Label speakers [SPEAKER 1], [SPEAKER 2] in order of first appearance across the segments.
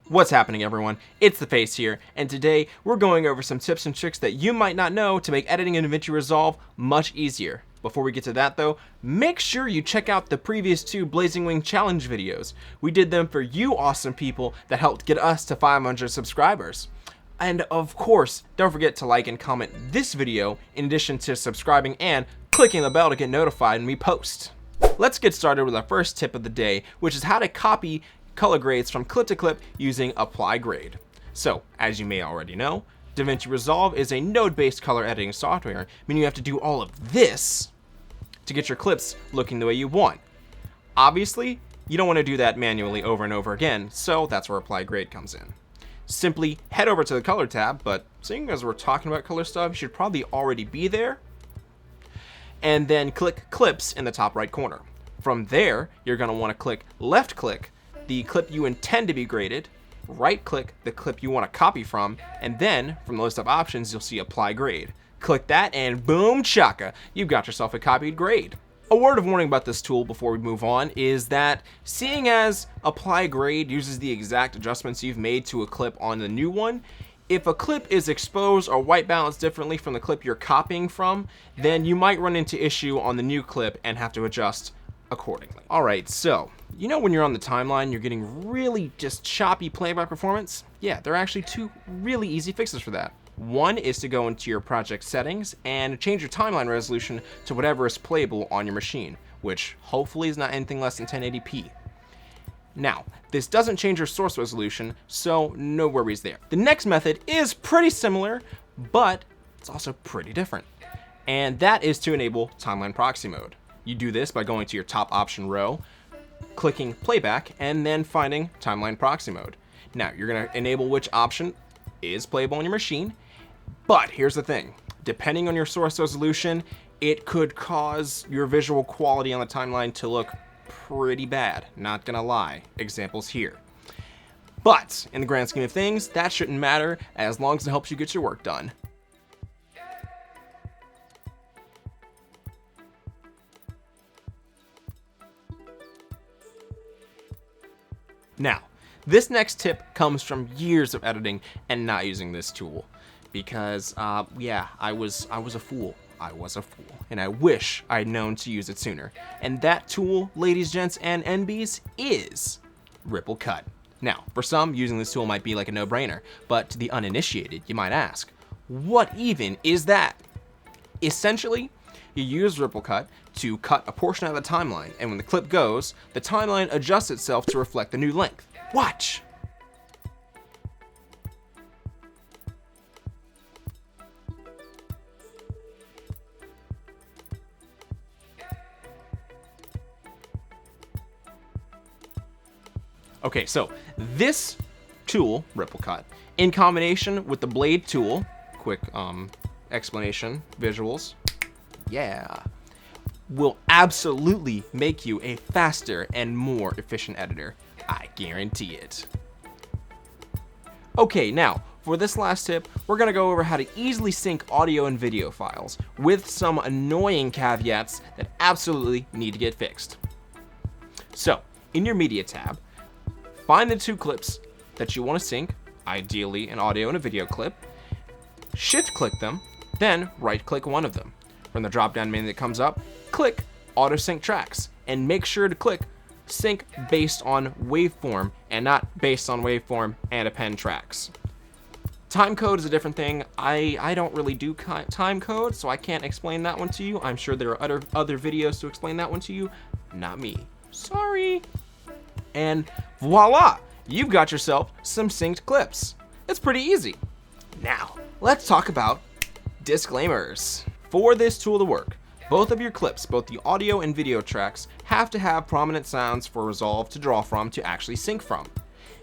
[SPEAKER 1] What's happening, everyone? It's the Face here, and today we're going over some tips and tricks that you might not know to make editing in DaVinci Resolve much easier. Before we get to that though, make sure you check out the previous two Blazing Wing Challenge videos. We did them for you awesome people that helped get us to 500 subscribers. And of course, don't forget to like and comment this video in addition to subscribing and clicking the bell to get notified when we post. Let's get started with our first tip of the day, which is how to copy color grades from clip to clip using Apply Grade. So, as you may already know, DaVinci Resolve is a node-based color editing software, meaning you have to do all of this to get your clips looking the way you want. Obviously, you don't want to do that manually over and over again, so that's where Apply Grade comes in. Simply head over to the color tab, but seeing as we're talking about color stuff, you should probably already be there, and then click Clips in the top right corner. From there, you're going to want to click left click the clip you intend to be graded, right click the clip you want to copy from, and then from the list of options you'll see Apply Grade. Click that and boom chaka, you've got yourself a copied grade. A word of warning about this tool before we move on is that seeing as Apply Grade uses the exact adjustments you've made to a clip on the new one, if a clip is exposed or white balanced differently from the clip you're copying from, then you might run into issue on the new clip and have to adjust accordingly. Alright, so you know when you're on the timeline you're getting really just choppy playback performance? Yeah, there are actually two really easy fixes for that. One is to go into your project settings and change your timeline resolution to whatever is playable on your machine, which hopefully is not anything less than 1080p. Now, this doesn't change your source resolution, so no worries there. The next method is pretty similar, but it's also pretty different. And that is to enable timeline proxy mode. You do this by going to your top option row, clicking playback, and then finding timeline proxy mode. Now, you're going to enable which option is playable on your machine, but here's the thing. Depending on your source resolution, it could cause your visual quality on the timeline to look pretty bad. Not gonna lie. Examples here. But in the grand scheme of things, that shouldn't matter as long as it helps you get your work done. Now, this next tip comes from years of editing and not using this tool because, yeah, I was a fool. I was a fool, and I wish I'd known to use it sooner. And that tool, ladies, gents, and NBs, is Ripple Cut. Now, for some, using this tool might be like a no-brainer, but to the uninitiated, you might ask, what even is that? Essentially, you use Ripple Cut to cut a portion of the timeline, and when the clip goes, the timeline adjusts itself to reflect the new length. Watch! Okay, so this tool, Ripple Cut, in combination with the blade tool, quick explanation, visuals, yeah, will absolutely make you a faster and more efficient editor. I guarantee it. Okay, now, for this last tip, we're gonna go over how to easily sync audio and video files with some annoying caveats that absolutely need to get fixed. So, in your media tab, find the two clips that you want to sync, ideally an audio and a video clip, shift click them, then right click one of them. From the drop down menu that comes up, click Auto Sync Tracks, and make sure to click Sync based on waveform and not based on waveform and append tracks. Time code is a different thing. I don't really do time code, so I can't explain that one to you. I'm sure there are other videos to explain that one to you. Not me. Sorry. And voila, you've got yourself some synced clips. It's pretty easy. Now, let's talk about disclaimers. For this tool to work, both of your clips, both the audio and video tracks, have to have prominent sounds for Resolve to draw from to actually sync from.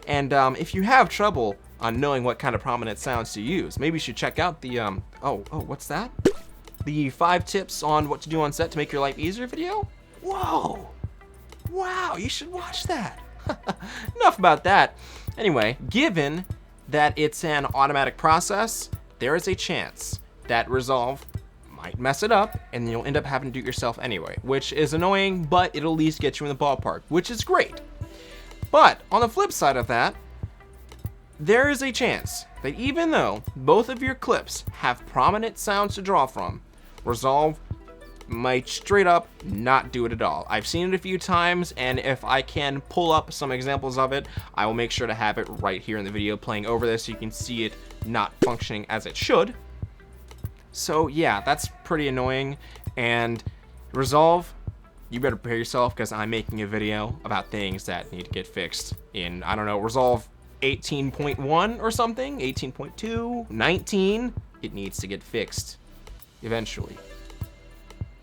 [SPEAKER 1] And if you have trouble on knowing what kind of prominent sounds to use, maybe you should check out the, what's that? The 5 tips on what to do on set to make your life easier video? Whoa! Wow, you should watch that. Enough about that. Anyway, given that it's an automatic process, there is a chance that Resolve might mess it up and you'll end up having to do it yourself anyway, which is annoying, but it'll at least get you in the ballpark, which is great. But on the flip side of that, there is a chance that even though both of your clips have prominent sounds to draw from, Resolve might straight up not do it at all. I've seen it a few times, and if I can pull up some examples of it, I will make sure to have it right here in the video playing over this so you can see it not functioning as it should. So yeah, that's pretty annoying. And Resolve, you better prepare yourself, because I'm making a video about things that need to get fixed in, I don't know, Resolve 18.1 or something, 18.2, 19. It needs to get fixed eventually.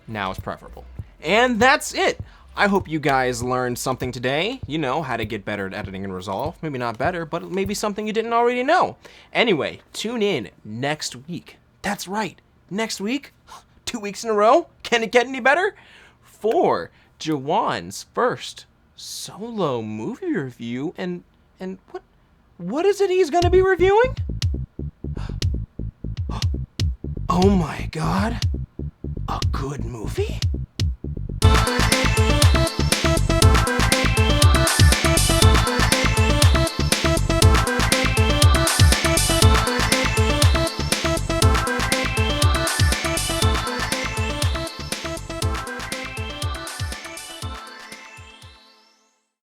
[SPEAKER 1] Now is preferable. And that's it. I hope you guys learned something today. You know, how to get better at editing in Resolve. Maybe not better, but maybe something you didn't already know. Anyway, tune in next week. That's right, next week, 2 weeks in a row. Can it get any better? For Jawan's first solo movie review. And what is it he's gonna be reviewing? Oh my god. A good movie?